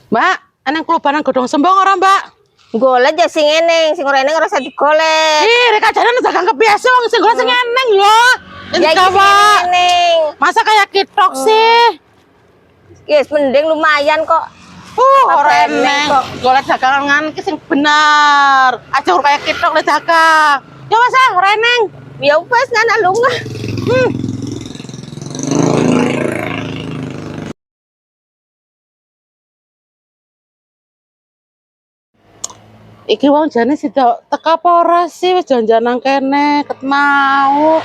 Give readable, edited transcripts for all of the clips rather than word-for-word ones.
Mbak, eneng kelubaran godhong sembong ora, Mbak? Golek ya sing eneng, sing ora eneng ora usah digolek. Ih, rek ajane dagang kebiasa wong sing golek sing eneng lho. Ya iki sing eneng. Masa kayak kitok sih? Yes, mending lumayan kok. Ora eneng kok. Golek dagangan ki sing bener. Aja ora kayak kitok le dagang. Ya wes ora eneng. Ya wes ngana lunga. Iki wong jane sida teka apa ora sih wis janjian nang kene ket mau.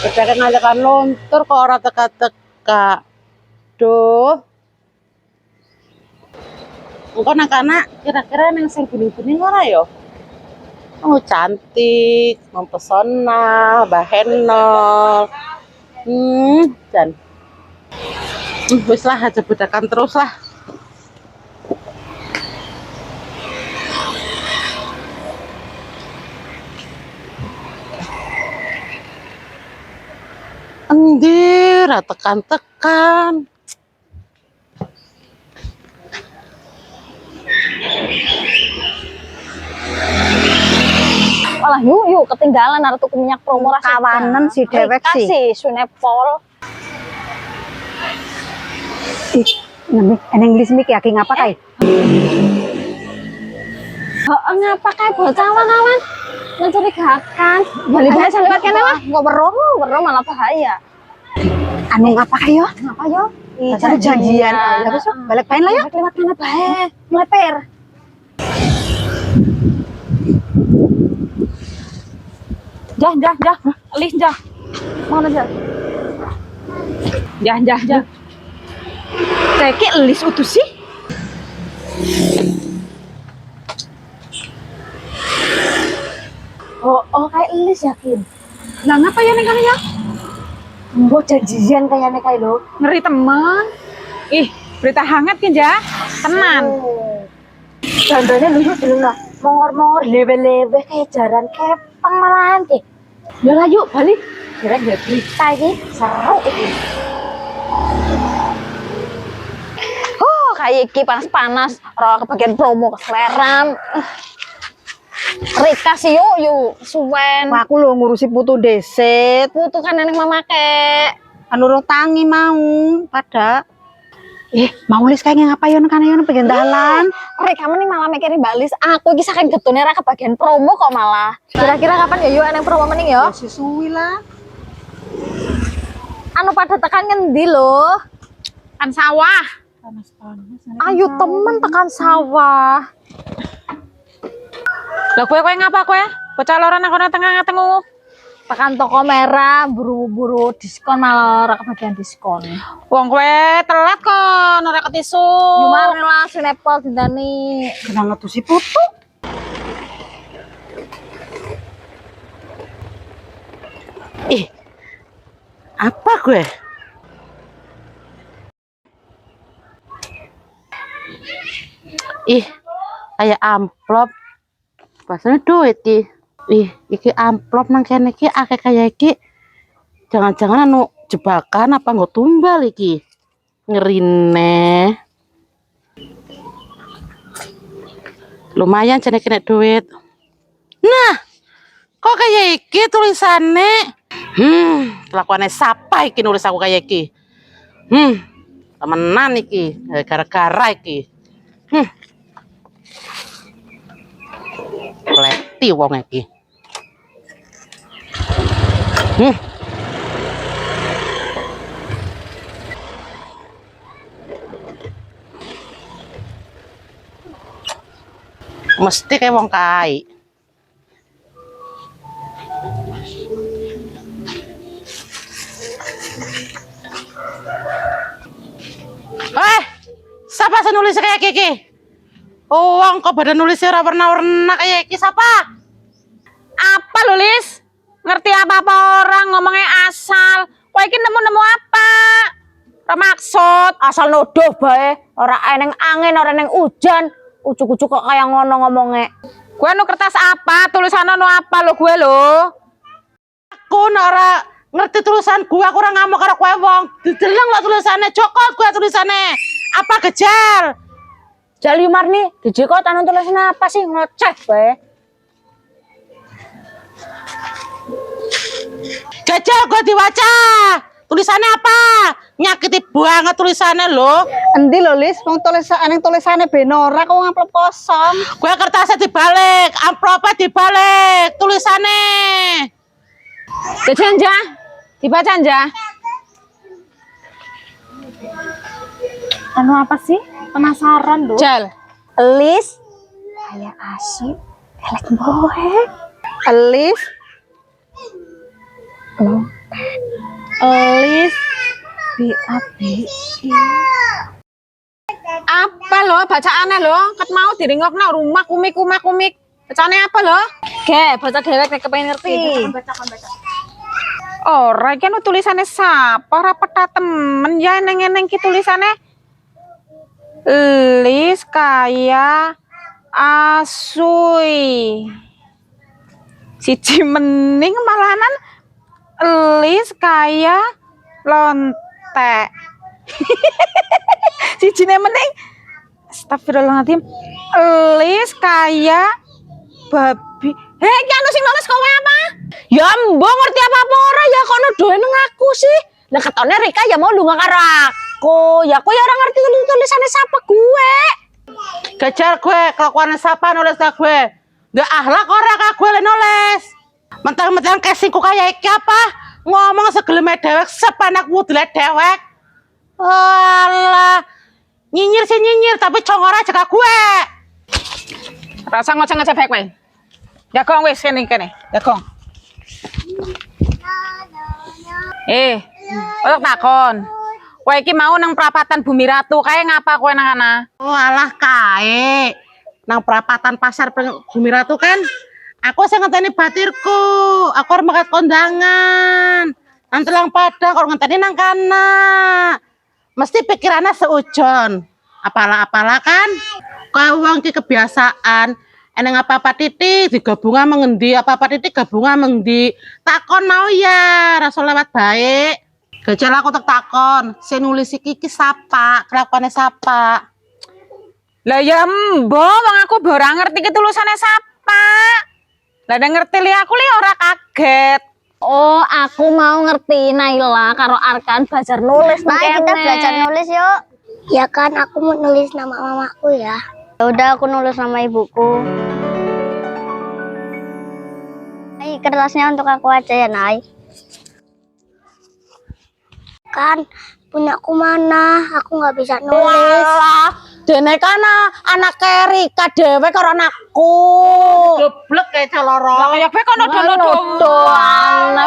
Bedake ngajakan lontur kok ora teka-teka. Duh. Engko nang kana kira-kira ning sing bening-bening ora ya? Oh, cantik, mempesona, bahenol. Dan wis lah aja bedakan terus lah. Endi ra tekan-tekan. Malah yuk ketinggalan arep tuku minyak promo rasa Kawanan si dewek sih. Kasih Sunepol. Eneng lis mik ya ki ngapa kae? Heeh, ngapa kae bocah kawan? Mencurigakan. Balik-balik sampe lewat kene lah. Kok weruh malah bahaya. Anu ngapa kae yo? Ngapa yo? Cari janjian. Ya wis balik paen lah ya. Lewat kene bae. Meleper. Jah, Lis jah. Mana jah? Jah. Kayak Lis utus sih. Oh, kayak Lis yakin. Lah ngapa ya ning kana ya? Mbok janjian kayaknya kayak lo. Ngeri teman. Ih, berita hangat kan ya? Tenan. Gambarnya lucu dulu lah. Mongor-mongor lewe-lewe kayak jaran kepang malahan ki. Ya lah yuk balik. Kira dia berita ini seru ini. Kayak iki panas-panas, ora kebagian promo keseleran. Rika sih yuk suwen. Wah, aku lho ngurusi putu deset. Putu kan neneng mamake. Anu ro tangi mau pada. Mau lis kae ngapa yo nang kana yo pengen dalan. Rika mending malah mikirin balis. Aku iki saking getune ra kebagian promo kok malah. Kira-kira kapan ya yuk eneng promo mending yo? Si suwi lah. Anu pada tekan ngendi lho? Kan sawah. Panas-panas. Ayo temen tekan sawah. Lah kowe ngapa kowe? Bocah loro nang kono tengah-tengah. Tekan toko merah buru-buru diskon malah ora kebagian diskon. Wong kowe telat kok ora ketisu. Gimana lah Sunepol dintani. Kena ngetusi putu. Apa gue? Kayak amplop. Bahasanya duit ki. Iki amplop nang kene ki akeh kayak iki. Jangan-jangan anu jebakan apa nggo tumbal iki. Ngerine. Lumayan jane kena duit. Nah, kok kayak iki tulisannya? Kelakuannya sapa iki nulis aku kayak iki? Temenan iki, gara-gara iki. Leti wong iki. Mesti kayak wong kai. Siapa sih nulis kayak gini? Uang kok badan nulisnya warna-warna kayak gini siapa? Apa lu, Lis? Ngerti apa-apa orang ngomongnya asal. Kowe iki nemu-nemu apa? Ora maksud. Asal nuduh bae, ora eneng angin, ora eneng hujan. Ucuk-ucuk kok kayak ngono ngomongnya. Gue nu kertas apa? Tulisan nu apa lo gue lo? Aku ora ngerti tulisan gue, aku ora ngamuk karo kowe wong. Dideleng lah tulisannya, cokot gue tulisannya. Apa gejar? Jali Marni, dijiko tanun tulisan apa sih ngoceh bae. Gajah gua diwaca. Tulisannya apa? Nyakiti banget tulisannya lo. Endi lho Lis, wong tulisane Benora kok ngamplop kosong. Gue kertasnya dibalik, amplopnya dibalik, tulisannya. Baca Anja. Dibaca Anja. Anu apa sih? Penasaran loh. Jal. Lis kayak asu elek bohe. Elis Lis BABI. Apa lo bacaannya lo? Ket mau diringokno rumah kumik. Bacaannya apa lo? Ge, baca dewek nek kepengin ngerti. Ora iki anu tulisannya sapa ora peta temen ya neng ki tulisannya. Lis kaya asui. Siji mening malahan Lis kaya lontek. Sijine mening astagfirullahaladzim. Lis kaya babi. Iki anu sing nulis kowe apa? Ya mbok ngerti apa ora ya kok nuduhin ngaku sih. Lah ketone Rika ya mau lunga karo aku. Ya aku ya ora ngerti tulisannya siapa gue. Gajar gue, kelakuan siapa nulis ke gue. Gak ahlak ora ke gue le nulis. Mentang-mentang casingku kayak iki apa? Ngomong segeleme dewek, sepanak wudule dewek. Alah, nyinyir sih nyinyir, tapi congor aja ke gue. Rasa ngoceh-ngoceh baik kowe. Jagong wis kene. Jagong. Untuk takon. Kowe iki mau nang prapatan Bumi Ratu, kae ngapa kowe nang kana? Oh alah kae. Nang perapatan pasar Bumi Ratu kan. Aku sing ngenteni batirku. Aku arep makat kondangan. Nang Telang Padang kok ngenteni nang kana. Mesti pikirannya seujon. Apalah kan? Kau wong ki kebiasaan. Eneng apa-apa titik digabungan mengendi, apa-apa titik gabungan mengendi. Takon mau ya, rasa lewat baik. Gajal aku takon, si nulis iki sapa, kelakuannya sapa. Lah ya mbok wong aku ora ngerti ki tulisannya sapa. Lah nek ngerti li aku li ora kaget. Oh, aku mau ngerti Naila karo Arkan belajar nulis. Nah, kita belajar nulis yuk. Ya kan, aku mau nulis nama mamaku ya. Udah aku nulis nama ibuku. Nay, kertasnya untuk aku aja ya, Nay. Kan, punyaku mana? Aku nggak bisa nulis. Dene kana anak Rika dhewe karo anakku. Geblek kayak caloro. Lah kaya kowe kono dono-dono.